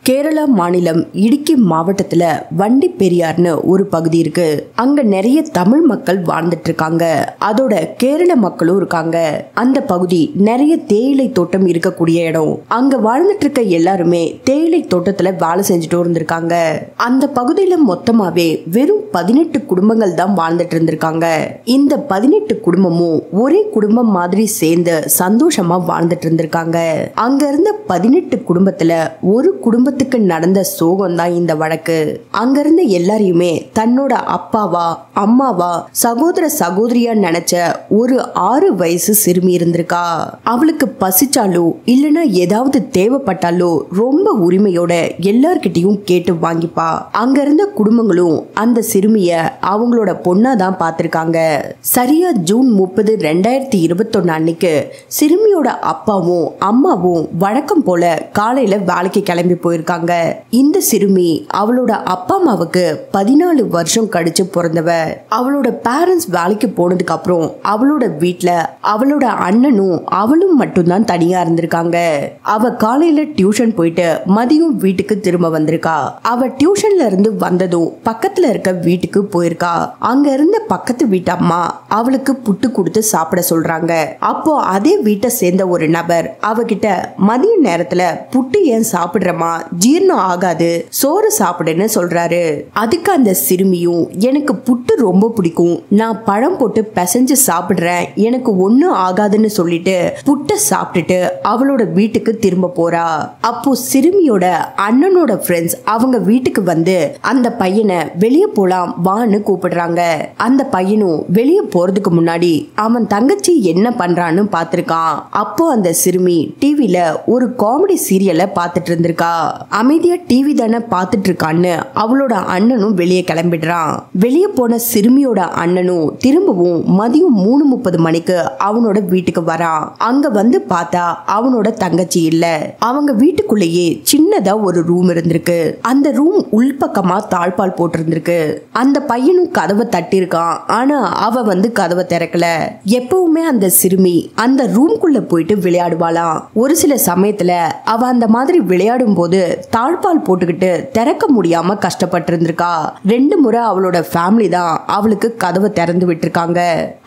கேரளா மாநிலம் இடுக்கி மாவட்டத்துல வண்டிப்பெரியார்னு ஒரு பகுதி இருக்கு. அங்க நிறைய தமிழ் மக்கள் வாழ்ந்துட்டு இருக்காங்க. அதோட கேரள மக்களும் இருக்காங்க. அந்த பகுதி நிறைய தேயிலை தோட்டம் இருக்கக்கூடிய இடம். அங்க வாழ்ந்துட்டு இருக்க எல்லாருமே தேயிலை தோட்டத்துல வேலை செஞ்சுட்டு இருந்திருக்காங்க. அந்த பகுதியில மொத்தமாவே வெறும் 18 குடும்பங்கள் தான் வாழ்ந்துட்டு இருந்திருக்காங்க. இந்த 18 குடும்பமும் ஒரே குடும்பம் மாதிரி சேர்ந்து சந்தோஷமா வாழ்ந்துட்டு இருந்திருக்காங்க. அங்க இருந்த 18 குடும்பத்துல ஒரு குடும்பத்துக்கு நடந்த சோகம் தான் இந்த வழக்கு. அங்க இருந்த எல்லாரையுமே தன்னோட அப்பாவா அம்மாவா சகோதர சகோதரியா நினைச்ச ஒரு 6 வயசு சிறுமி இருந்திருக்கா. அவளுக்கு பசிச்சாலோ இல்லனா ஏதாவது தேவைப்பட்டாலோ ரொம்ப உரிமையோட எல்லார்கிட்டையும் கேட்டு வாங்கிப்பா. அங்க இருந்த குடும்பங்களும் அந்த சிறுமிய அவங்களோட பொண்ணா தான் பார்த்திருக்காங்க. சரியா ஜூன் 30, 2021 அன்னைக்கு சிறுமியோட அப்பாவும் அம்மாவும் வழக்கம் போல காலையில வேலைக்கு கிளம்பி போயிருக்காங்க. இந்த சிறுமி அவளோட அப்பா அம்மாவுக்கு 14 வருஷம் கழிச்சு பிறந்தவ. அவளோட பேரண்ட்ஸ் வேலைக்கு போனதுக்கு அப்புறம் அவளோட வீட்டுல அவளோட அண்ணனும் அவளும் மட்டும்தான் தனியா இருந்திருக்காங்க. அவ காலையில டியூஷன் போயிட்டு மதியம் வீட்டுக்கு திரும்ப வந்திருக்கா. அவ டியூஷன்ல இருந்து வந்ததும் பக்கத்துல இருக்க வீட்டுக்கு போயிருக்கா. அங்க இருந்த பக்கத்து வீட்டு அம்மா அவளுக்கு புட்டு கொடுத்து சாப்பிட சொல்றாங்க. அப்போ அதே வீட்டை சேர்ந்த ஒரு நபர் அவகிட்ட மதிய நேரத்துல புட்டு ஏன் சாப்பிடுறமா, ஜீரணம் ஆகாது, சோறு சாப்பிடுன்னு சொல்றாரு. அதுக்கு அந்த சிறுமியும் எனக்கு புட்டு ரொம்ப பிடிக்கும், நான் பழம் போட்டு பிசைஞ்சு சாப்பிடுறேன், எனக்கு ஒன்னும் ஆகாதுன்னு சொல்லிட்டு புட்டை சாப்பிட்டுட்டு அவளோட வீட்டுக்கு திரும்ப போறா. அப்போ சிறுமியோட அண்ணனோட ஃப்ரெண்ட்ஸ் அவங்க வீட்டுக்கு வந்து அந்த பையனை வெளியே போலாம் வான்னு கூப்பிடுறாங்க. அந்த பையனும் வெளியே போறதுக்கு முன்னாடி அவன் தங்கச்சி என்ன பண்றான்னு பாத்திருக்கான். அப்போ அந்த சிறுமி டிவில ஒரு காமெடி சீரியலை பார்த்துட்டு இருந்திருக்கா. அமைதியா டிவி தானே பார்த்துட்டு இருக்கான்னு அவளோட அண்ணனும் வெளியே கிளம்பிடுறான். வெளியே போன சிறுமியோட அண்ணனும் திரும்பவும் மதியம் 3:30 மணிக்கு அவனோட வீட்டுக்கு வரான். அங்க வந்து பார்த்தா அவனோட தங்கச்சி இல்ல. அவங்க வீட்டுக்குள்ளேயே சின்னதா ஒரு ரூம் இருந்திருக்கு. அந்த ரூம் உள்பக்கமா தாழ்பால் போட்டிருந்திருக்கு. அந்த பையனும் கதவை தட்டிருக்கான். ஆனா அவ வந்து கதவை திறக்கல. எப்பவுமே அந்த சிறுமி அந்த ரூம்குள்ள போயிட்டு விளையாடுவாளாம். ஒரு சில சமயத்துல அவ அந்த மாதிரி விளையாடும் போது தாழ்பால் போட்டுக்கிட்டு திறக்க முடியாம கஷ்டப்பட்டு இருந்திருக்கா. 2 முறை அவளோட ஃபேமிலி தான் அவளுக்கு கதவை திறந்து விட்டுருக்காங்க.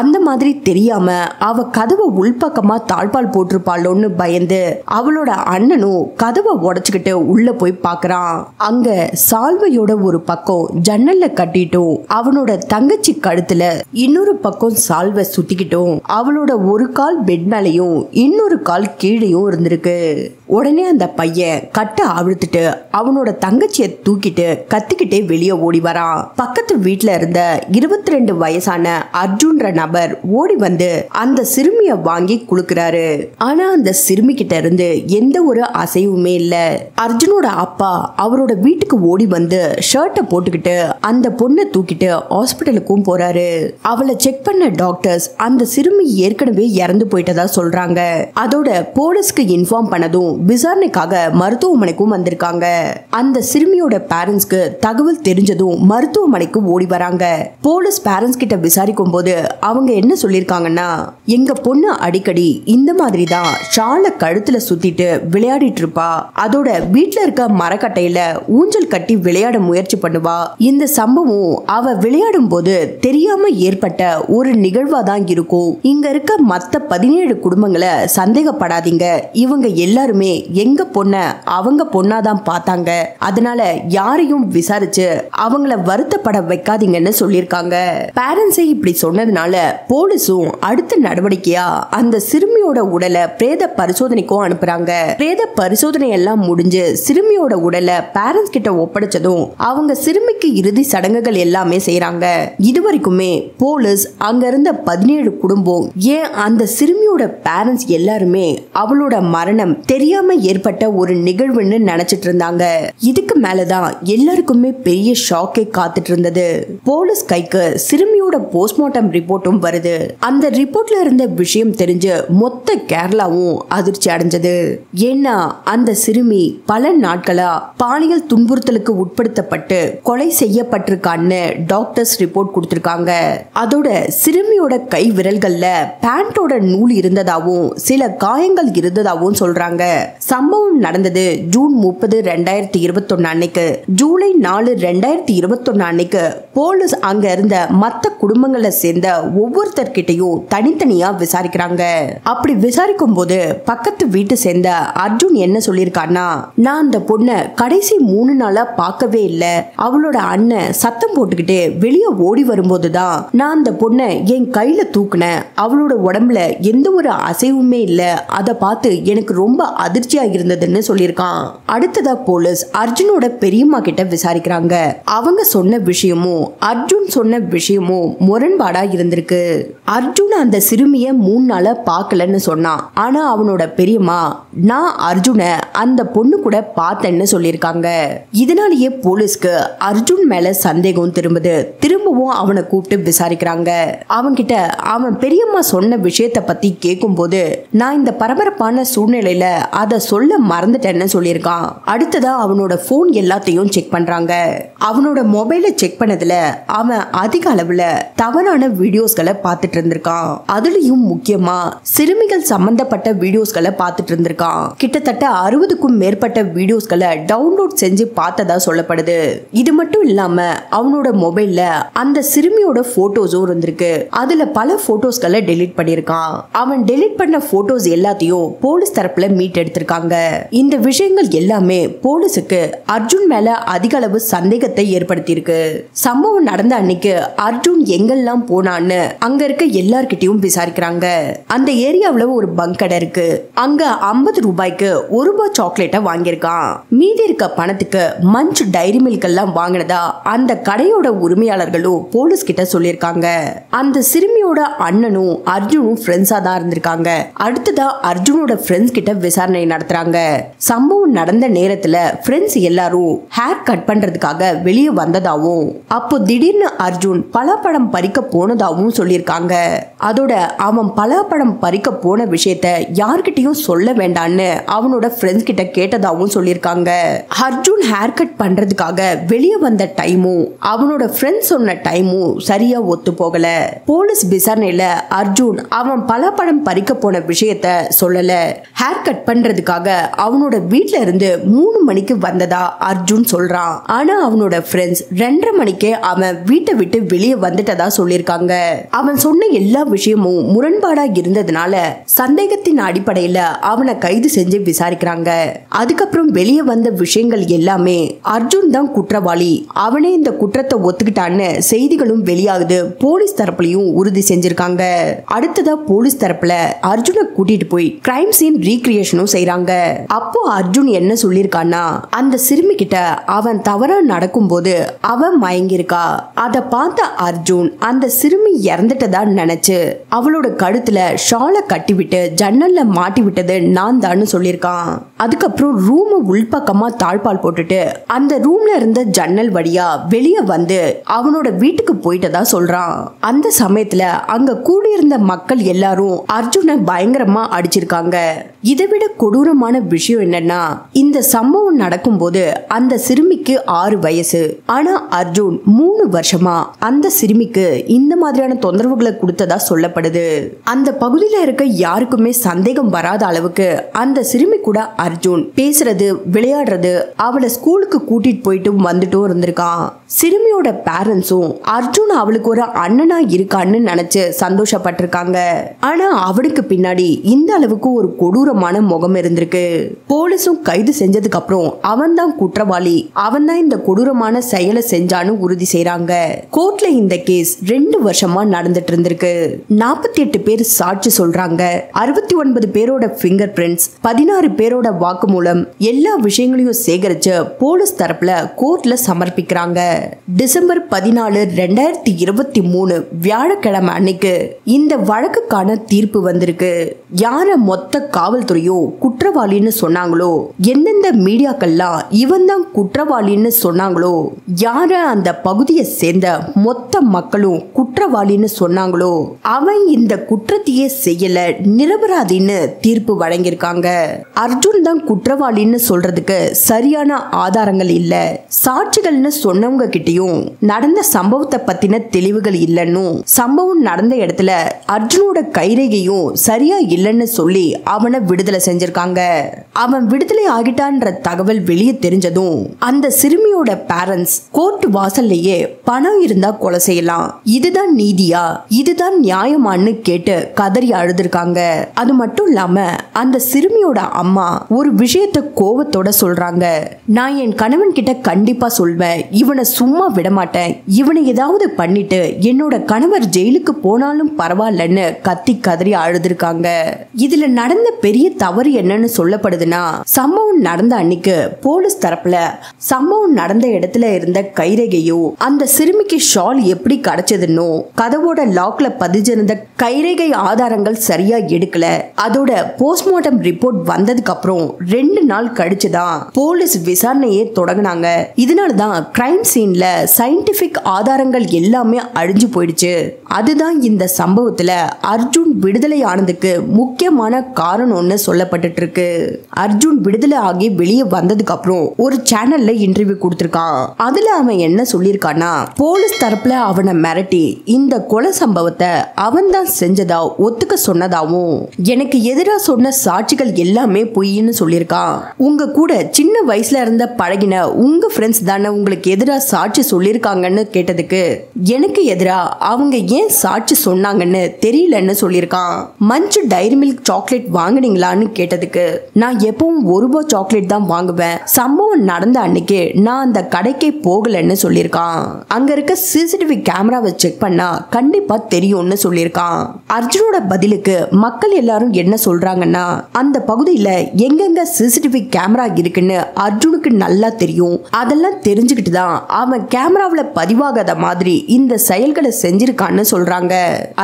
அந்த மாதிரி தெரியாம அவ கதவை உள்பக்கமா தாழ்பால் போட்டிருப்பாளோன்னு பயந்து அவளோட அண்ணனும் கதவை உடைச்சுக்கிட்டு உள்ள போய் பாக்குறான். அங்க சால்வையோட ஒரு பக்கம் ஜன்னல்ல கட்டிட்டும் அவனோட தங்கச்சி கழுத்துல இன்னொரு பக்கம் சால்வை சுத்திக்கிட்டும் அவளோட ஒரு கால் பெட் மேலையும் இன்னொரு கால் கீழையும் இருந்திருக்கு. உடனே அந்த பையன் கட்ட அவிழ்த்துட்டு அவனோட தங்கச்சியை தூக்கிட்டு கத்திக்கிட்டே வெளியே ஓடி வரான். பக்கத்து வீட்டுல இருந்த 22 வயசான அர்ஜுன்ற நபர் ஓடி வந்து அந்த சிறுமிய வாங்கி குளுக்குறாரு. ஆனா அந்த சிறுமி கிட்ட இருந்து எந்த ஒரு அசைவுமே இல்ல. அர்ஜுனோட அப்பா அவரோட வீட்டுக்கு ஓடி வந்து ஷர்ட்டை போட்டுக்கிட்டு அந்த பொண்ணை தூக்கிட்டு ஹாஸ்பிட்டலுக்கும் போறாரு. அவளை செக் பண்ண டாக்டர்ஸ் அந்த சிறுமி ஏற்கனவே இறந்து போயிட்டதா சொல்றாங்க. அதோட போலீஸ்க்கு இன்ஃபார்ம் பண்ணதும் விசாரணைக்காக மருத்துவமனைக்கும் வந்திருக்காங்க. அந்த சிறுமியோட பேரண்ட்ஸ்க்கு தகவல் தெரிஞ்சதும் மருத்துவமனைக்கு ஓடி வராங்க. போலீஸ் பேரண்ட்ஸ் கிட்ட விசாரிக்கும் போது அவங்க என்ன சொல்லிருக்காங்கன்னா, எங்க பொண்ணு அடிக்கடி இந்த மாதிரி தான் ஷால கழுத்துல சுத்திட்டு விளையாடிட்டு இருப்பா. அதோட வீட்டுல இருக்க மரக்கட்டையில ஊஞ்சல் கட்டி விளையாட முயற்சி பண்ணுவா. இந்த சம்பவம் அவ விளையாடும் போது தெரியாம ஏற்பட்ட ஒரு நிகழ்வா தான் இருக்கும். இங்க இருக்க மத்த 17 குடும்பங்களை சந்தேகப்படாதீங்க. இவங்க எல்லாருமே எங்க பொண்ண அவங்க பொண்ணாதான் பார்த்தாங்க. அதனால யாரையும் விசாரிச்சு அவங்கள வருத்தப்பட வைக்காதீங்கன்னு சொல்லிருக்காங்க. பேரண்ட்ஸை இப்படி சொன்னதுனால போலீஸும் அடுத்த நடவடிக்கையா அந்த சிறுமியோட உடலை பிரேத பரிசோதனைக்கும் அனுப்புறாங்க. பிரேத பரிசோதனை எல்லாம் முடிஞ்சு சிறுமியோட உடலை பேரண்ட்ஸ் கிட்ட ஒப்படைச்சதும் அவங்க சிறுமிக்கு இறுதி சடங்குகள் எல்லாமே செய்யறாங்க. இதுவரைக்குமே போலீஸ் அங்க இருந்த 17 குடும்பம் ஏன் அந்த சிறுமியோட பேரண்ட்ஸ் எல்லாருமே அவளோட மரணம் தெரியாம ஏற்பட்ட ஒரு நிகழ்வுன்னு நினைச்சிட்டு இருந்தாங்க. இதுக்கு மேலதான் எல்லாருக்குமே பெரிய ஷாக்கே காத்துட்டு இருந்தது. போலீஸ் கைக்கு சிறுமியோட போஸ்ட்மார்ட்டம் ரிப்போர்ட்டும் வருது. அந்த ரிப்போர்ட்ல இருந்த விஷயம் தெரிஞ்சு மொத்த கேரளாவும் அதிர்ச்சி அடைஞ்சது. ஏன்னா அந்த சிறுமி பல நாட்களா பாலியல் துன்புறுத்தலுக்கு உட்படுத்தப்பட்டு கொலை செய்யப்பட்டிருக்கான்னு டாக்டர்ஸ் ரிப்போர்ட் கொடுத்திருக்காங்க. அதோட சிறுமியோட கை விரல்கள்ல பேண்டோட நூல் இருந்ததாவும் சில காயங்கள் இருந்ததாவும் சொல்றாங்க. சம்பவம் நடந்தது ஜூன் 30/2021 அன்னைக்கு ஜூலை 4/2021 அன்னைக்கு போலீஸ் அங்க இருந்த மத்த குடும்பங்களை சேர்ந்த ஒவ்வொருத்தர்கிட்டையும் தனித்தனியா விசாரிக்கிறாங்க. அப்படி விசாரிக்கும் போது பக்கத்து வீட்டு சேர்ந்த அர்ஜுன் என்ன சொல்லிருக்கான்னா, நான் அந்த பொண்ணை கடைசி 3 நாளா பார்க்கவே இல்லை. அவளோட அண்ணன் சத்தம் போட்டுக்கிட்டு வெளியே ஓடி வரும்போதுதான் நான் அந்த பொண்ணை என் கையில தூக்குனேன். அவளோட உடம்புல எந்த ஒரு அசைவுமே இல்ல. அதை பார்த்து எனக்கு ரொம்ப அதிர்ச்சியா இருந்ததுன்னு சொல்லியிருக்கான். அடுத்ததா போலீஸ் அர்ஜுனோட பெரியம்மா கிட்ட விசாரிக்கிறாங்க. அவங்க சொன்ன விஷயமும் அர்ஜுன் சொன்ன விஷயமும் முரண்பாடா இருந்திருக்கு. அர்ஜுன் அந்த சிறுமிய 3 நாளா பார்க்கலன்னு சொன்னான். ஆனா அவனோட பெரியம்மா நான் அர்ஜுனை அந்த பொண்ணு கூட பார்த்தேன்னு சொல்லியிருக்காங்க. இதனாலேயே போலீஸ்க்கு அர்ஜுன் மேல சந்தேகம் திரும்பவும் அவனை கூப்பிட்டு விசாரிக்கிறாங்க. அவன்கிட்ட அவன் பெரியம்மா சொன்ன விஷயத்த பத்தி கேட்கும் போது நான் இந்த பரபரப்பான சூழ்நிலையில அதை சொல்ல மறந்துட்டேன்னு சொல்லியிருக்கான். அடுத்ததா அவனோட போன் எல்லாத்தையும் செக் பண்றாங்க. அவனோட மொபைலை செக் பண்ணதுல அவன் அதிக அளவுல தவறான வீடியோஸ்களை பார்த்துட்டு இருந்திருக்கான். அதுலயும் முக்கியமா சிறுமிகள் சம்பந்தப்பட்ட வீடியோஸ்களை பார்த்துட்டு இருந்திருக்கான். கிட்டத்தட்ட 60க்கும் மேற்பட்ட வீடியோஸ்களை டவுன்லோட் செஞ்சு பார்த்ததா சொல்லப்படுது. இது மட்டும் இல்லாம அவனோட மொபைல்ல அந்த சிறுமியோட போட்டோஸும் இருந்திருக்கு. அதுல பல போட்டோஸ்களை டெலீட் பண்ணிருக்கான். அவன் டெலீட் பண்ண போட்டோஸ் எல்லாத்தையும் போலீஸ் தரப்புல மீட் எடுத்திருக்காங்க. இந்த விஷயங்கள் எல்லாமே போலீஸுக்கு அர்ஜுன் மேல அதிக அளவு சந்தேகத்தை ஏற்படுத்தியிருக்கு. சம்பவம் நடந்த அன்னைக்கு அர்ஜுன் எங்கெல்லாம் போனான்னு அங்க இருக்க எல்லார்கிட்டையும் விசாரிக்கிறாங்க. அந்த ஏரியாவுல ஒரு பங்க் கடை இருக்கு. அங்க 50 ரூபாய்க்கு 1 ரூபாய் சாக்லேட்டை வாங்கியிருக்கான். மீதி இருக்க பணத்துக்கு மஞ்ச் டைரி மில்க் எல்லாம் வாங்கினதா அந்த கடையோட உரிமையாளர்களும் போலீஸ் கிட்ட சொல்லியிருக்காங்க. அந்த சிறுமியோட அண்ணனும் அர்ஜுனும் ஃப்ரெண்ட்ஸா தான் இருந்திருக்காங்க. அடுத்ததா அர்ஜுனோட ஃப்ரெண்ட்ஸ் கிட்ட விசாரணை நடத்துறாங்க. சம்பவம் நடந்த நேரத்துல ஃப்ரெண்ட்ஸ் எல்லாரும் ஹேர் கட் பண்றதுக்காக வெளியே வந்ததாவும் அப்போ திடீர்னு அர்ஜுன் பலாப்பழம் பறிக்க போனதாவும் சொல்லியிருக்காங்க. அதோட அவன் பலாப்பழம் பறிக்க போன விஷயத்த யார்கிட்டயும் சொல்ல வேண்டான்னு அவனோட ஃப்ரெண்ட்ஸ் கிட்ட கேட்டதாவும் சொல்லியிருக்காங்க. அர்ஜுன் ஹேர் கட் பண்றதுக்காக வெளியே வந்த டைமும் அவனோட ஃப்ரெண்ட்ஸ் சொன்ன டைமும் சரியா ஒத்து போகல. போலீஸ் விசாரணையில அர்ஜுன் அவன் பலாப்பழம் பறிக்க போன விஷயத்த சொல்லல. ஹேர் கட் பண்றதுக்காக அவனோட வீட்ல இருந்து 3 மணிக்கு வந்ததா அர்ஜுன் சொல்றான். ஆனா அவனோட ஃப்ரெண்ட்ஸ் 2:30 மணிக்கே அவன் வீட்டை விட்டு வெளியே வந்துட்டதா சொல்லியிருக்காங்க. அவன் சொன்ன எல்லா விஷயமும் முரண்பாடா இருந்ததுனால சந்தேகத்தின் அடிப்படையில அவனை கைது செஞ்சு விசாரிக்கிறாங்க. அதுக்கப்புறம் வெளியே வந்த விஷயங்கள் எல்லாமே அர்ஜுன் தான் குற்றவாளி, அவனே இந்த குற்றத்தை ஒத்துக்கிட்டான்னு செய்திகளும் வெளியாகுது. போலீஸ் தரப்புலயும் உறுதி செஞ்சிருக்காங்க. அடுத்ததா போலீஸ் தரப்புல அர்ஜுனை கூட்டிட்டு போய் கிரைம் சீன் ரீக்ரியேஷனும் செய்யறாங்க. அப்போ அர்ஜுன் என்ன சொல்லிருக்கான்னா, அந்த சிறுமி கிட்ட அவன் தவறா நடக்கும் போது அவன் மயங்கிருக்கா. அத பார்த்த அர்ஜுன் அந்த சிறுமி இறந்துட்டதா நினைச்சு அவளோட கழுத்துல ஷாலை கட்டிவிட்டு ஜன்னல்ல மாட்டி விட்டது நான் தான் சொல்லியிருக்கான். அதுக்கப்புறம் ரூம் உள்பக்கமா தாழ்பால் போட்டுட்டு அந்த ரூம்ல இருந்த ஜன்னல் வழியா வெளியே வந்து அவனோட வீட்டுக்கு போயிட்டதா சொல்றான். அந்த சமயத்துல அங்க கூடியிருந்த மக்கள் எல்லாரும் அர்ஜுனை பயங்கரமா அடிச்சிருக்காங்க. இதை விட கொடூரமான விஷயம் என்னன்னா, இந்த சம்பவம் நடக்கும் போது அந்த சிறுமிக்கு 6 வயசு. ஆனா அர்ஜுன் 3 வருஷமா அந்த சிறுமிக்கு இந்த மாதிரியான தொந்தரவுகளை கொடுத்ததா சொல்லப்படுது. அந்த பகுதியில இருக்க யாருக்குமே சந்தேகம் வராத அளவுக்கு அந்த சிறுமி கூட அர்ஜுன் பேசுறது, விளையாடுறது, அவளை ஸ்கூலுக்கு கூட்டிட்டு போயிட்டு வந்துட்டும் இருந்திருக்கான். சிறுமியோட பேரண்ட்ஸும் அர்ஜுன் அவளுக்கு ஒரு அண்ணனா இருக்கான்னு நினைச்சு சந்தோஷப்பட்டிருக்காங்க. ஆனா அவனுக்கு பின்னாடி இந்த அளவுக்கு ஒரு கொடூரமான முகம் இருந்திருக்கு. போலீஸும் கைது செஞ்சதுக்கு அப்புறம் அவன் தான் குற்றவாளி, அவன் தான் இந்த கொடூரமான செயலை செஞ்சான்னு உறுதி செய்யறாங்க. கோர்ட்ல இந்த கேஸ் 2 வருஷமா நடந்துட்டு இருந்திருக்கு. 48 பேர் சாட்சி சொல்றாங்க. 69 பேரோட பிங்கர் பிரிண்ட்ஸ், 16 பேரோட வாக்குமூலம், எல்லா விஷயங்களையும் சேகரிச்சு போலீஸ் தரப்புல கோர்ட்ல சமர்ப்பிக்கிறாங்க. டிசம்பர் 14, 2023 வியாழக்கிழமை அன்னைக்கு இந்த வழக்குக்கான தீர்ப்பு வந்திருக்கு. யார மொத்த காவல்துறையோ குற்றவாளின்னு சொன்னாங்களோ, எந்தெந்த மீடியாக்கள்லாம் இவன் தான் குற்றவாளின்னு சொன்னாங்களோ, யார அந்த பகுதியை சேர்ந்த மொத்த மக்களும் குற்றவாளின்னு சொன்னாங்களோ அவன் இந்த குற்றத்தையே செய்யல, நிரபராதின்னு தீர்ப்பு வழங்கியிருக்காங்க. அர்ஜுன் தான் குற்றவாளின்னு சொல்றதுக்கு சரியான ஆதாரங்கள் இல்ல, சாட்சிகள்னு சொன்னவங்க கிட்டயும் நடந்த சம்பவத்தை பத்தின தெளிவுகள் இல்லன்னு, சம்பவம் நடந்த இடத்துல அர்ஜுனோட கைரேகையும் சரியா இல்லைன்னு சொல்லி அவனை விடுதலை செஞ்சிருக்காங்க. அவன் விடுதலை ஆகி ஆகிட்டான்ற தகவல் வெளியே தெரிஞ்சதும் அந்த சிறுமியோட பேரண்ட்ஸ் கோர்ட் வாசல்லையே பணம் இருந்தா கொலை செய்யலாம், இதுதான் நீதியா, இதுதான் நியாயமான்னு கேட்டு கதறி அழுதுருக்காங்க. அது மட்டும் இல்லாம அந்த சிறுமியோட அம்மா ஒரு விஷயத்த கோவத்தோட சொல்றாங்க, நான் என் கணவன் கிட்ட கண்டிப்பா சொல்வேன், இவனை சும்மா விட மாட்டேன், இவனை ஏதாவது பண்ணிட்டு என்னோட கணவர் ஜெயிலுக்கு போனாலும் பரவாயில்லன்னு கத்தி கதறி அழுதுருக்காங்க. இதுல நடந்த பெரிய தவறு என்னன்னு சொல்லப்படுதுன்னா, சம்பவம் நடந்த அன்னைக்கு போலீஸ் தரப்புல சம்பவம் நடந்த இடத்துல இருந்த கைரேகையோ அந்த சிறுமிக்கு ஷால் எப்படி கிடைச்சதுன்னோ கதவோட லாக்ல பதிஞ்சிருந்த கைரேகை ஆதாரங்கள் சரியா எடுக்கல. அதோட போஸ்ட்மார்ட்டம் ரிப்போர்ட் வந்ததுக்கு அப்புறம் 2 நாள் கழிச்சுதான் போலீஸ் விசாரணையே தொடங்கினாங்க. இதனாலதான் கிரைம் சீன்ல சயின்டிபிக் ஆதாரங்கள் எல்லாமே அழிஞ்சு போயிடுச்சு. அதுதான் இந்த சம்பவத்துல அர்ஜுன் விடுதலை ஆனதுக்கு முக்கியமான காரணம்னு சொல்லப்பட்டு இருக்கு. அர்ஜுன் விடுதலை ஆகி வெளியே வந்ததுக்கு அப்புறம் ஒரு சேனல்ல இன்டர்வியூ கொடுத்திருக்கான். அதுல அவன் என்ன சொல்லியிருக்கான்னா, போலீஸ் தரப்புல அவனை மிரட்டி இந்த கொலை சம்பவத்தை அவன் தான் செஞ்சதா ஒத்துக்க சொன்னதாவும், எனக்கு எதிராக சொன்ன சாட்சிகள் எல்லாமே பொய்ன்னு சொல்லியிருக்கான். உங்க கூட சின்ன வயசுல இருந்த பழகின உங்க ஃப்ரெண்ட்ஸ் தானே உங்களுக்கு எதிராக சாட்சி சொல்லியிருக்காங்கன்னு கேட்டதுக்கு, எனக்கு எதிரா அவங்க ஏன் சாட்சி சொன்னாங்கன்னு தெரியலன்னு சொல்லியிருக்கான். மஞ்சு டைரி மில்க் சாக்லேட் வாங்குனீங்களான்னு கேட்டதுக்கு, நான் எப்பவும் ₹1 சாக்லேட் தான் வாங்குவேன், சம்பவம் நடந்த அன்னைக்கு நான் அந்த கடைக்கே போகலன்னு சொல்லியிருக்கான். அங்க இருக்க சிசிடிவி கேமராவை செக் பண்ணா கண்டிப்பா தெரியும்னு சொல்லியிருக்கான். அர்ஜுனோட பதிலுக்கு மக்கள் எல்லாரும் என்ன சொல்றாங்கன்னா, அந்த பகுதியில எங்கெங்க சிசிடிவி கேமரா இருக்குன்னு அர்ஜுனுக்கு நல்லா தெரியும், அதெல்லாம் தெரிஞ்சுக்கிட்டு தான் அவன் கேமராவில பதிவாகாத மாதிரி இந்த செயல்களை செஞ்சிருக்கான்னு சொல்றாங்க.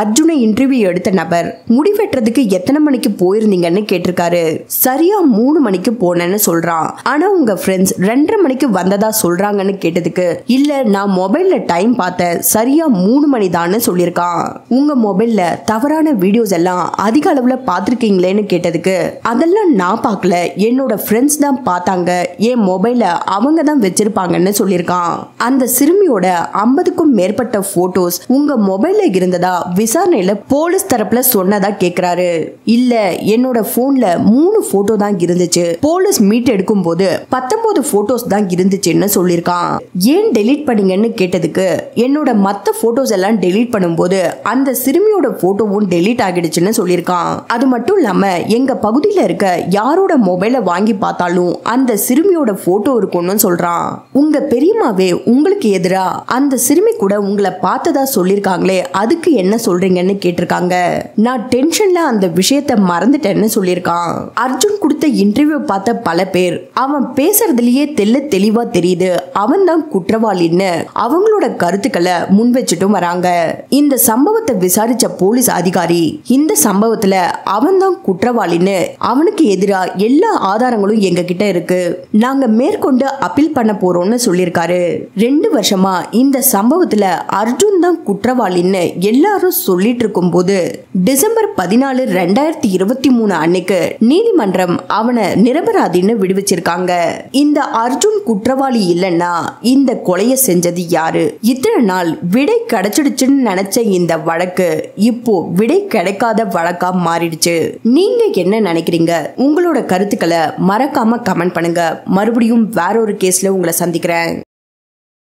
அர்ஜுனை இன்டர்வியூ எடுத்த நபர் முடிவெட்டுறதுக்கு எத்தனை மணிக்கு போயிருந்தீங்கன்னு கேட்டிருக்காரு. சரியா 3 மணிக்கு போனேன்னு சொல்றான். ஆனா உங்க ஃப்ரெண்ட்ஸ் 2:30 மணிக்கு வந்ததா சொல்றாங்கன்னு கேட்டதுக்கு, இல்ல நான் மொபைல்ல டைம் பார்த்தேன், சரியா 3 மணி தான் சொல்லியிருக்கான். உங்க மொபைல்ல தவறான வீடியோஸ் எல்லாம் அதிக அளவுல பாத்திருக்கீங்களேன்னு கேட்டதுக்கு, அதெல்லாம் நான் பார்க்கல, என்னோட ஃப்ரெண்ட்ஸ் தான் பார்த்தாங்க, என் மொபைல அவங்க தான் வச்சிருப்பாங்கன்னு சொல்லியிருக்கான். அந்த சிறுமியோட 50க்கும் மேற்பட்ட போட்டோஸ் உங்க மொபைல்ல இருந்ததா விசாரணையில போலீஸ் தரப்புல சொன்னதா கேக்குறாரு. இல்ல என்னோட போன்ல 3 போட்டோ தான் இருந்துச்சு, போலீஸ் மீட் எடுக்கும் போது 19 போட்டோஸ் தான் இருந்துச்சுன்னு சொல்லியிருக்கான். ஏன் டெலீட் பண்ணீங்கன்னு கேட்டதுக்கு, என்னோட மத்த போட்டோஸ் எல்லாம் டெலீட் பண்ணும்போது அந்த சிறுமியோட போட்டோவும் டெலீட் ஆகிடுச்சுன்னு சொல்லியிருக்கான். அது மட்டும் இல்லாம எங்க பகுதியில இருக்க யாரோட மொபைல வாங்கி பார்த்தாலும் அந்த சிறுமியோட போட்டோ இருக்கும்னு சொல்றான். உங்க பெரியம்மாவே உங்களுக்கு எதிரா அந்த சிறுமி கூட உங்களை பார்த்ததா சொல்லியிருக்காங்களே, அதுக்கு என்ன சொல்றீங்கன்னு கேட்டிருக்காங்க. நான் டென்ஷன்ல அந்த விஷயத்தை மறந்துட்டேன்னு சொல்லியிருக்கான். அர்ஜுன் கொடுத்த இன்டர்வியூ பார்த்த பல பேர் அவன் பேசுறதுலயே தெளிவா தெரியுது அவன் தான் குற்றவாளின்னு அவங்களோட கருத்துக்களை முன் வச்சுட்டும் வராங்க. இந்த சம்பவத்தை விசாரிச்ச போலீஸ் அதிகாரி இந்த சம்பவத்துல அவன் தான் குற்றவாளின்னு அவனுக்கு எதிரா எல்லா ஆதாரங்களும் எங்க கிட்ட இருக்கு, நாங்க மேற்கொண்டு அப்பீல் பண்ண போறோம்னு சொல்லியிருக்காரு. 2 வருஷமா இந்த சம்பவத்துல அர்ஜுன் தான் குற்றவாளின்னு எல்லாரும் சொல்லிட்டு இருக்கும் போது டிசம்பர் 14, 2023 அன்னைக்கு நீதிமன்றம் அவனை நிரபராதின்னு விடுவிச்சிருக்காங்க. இந்த அர்ஜுன் குற்றவாளி இல்லைன்னா இந்த கொலையை செஞ்சது யாரு? இத்தனை நாள் விடை கிடைச்சிடுச்சுன்னு நினைச்ச இந்த வழக்கு இப்போ விடை கிடைக்காத வழக்கா மாறிடுச்சு. நீங்க என்ன நினைக்கிறீங்க? உங்களோட கருத்துக்களை மறக்காம கமெண்ட் பண்ணுங்க. மறுபடியும் வேற ஒரு கேஸ்ல உங்களை சந்திக்கிறேன்.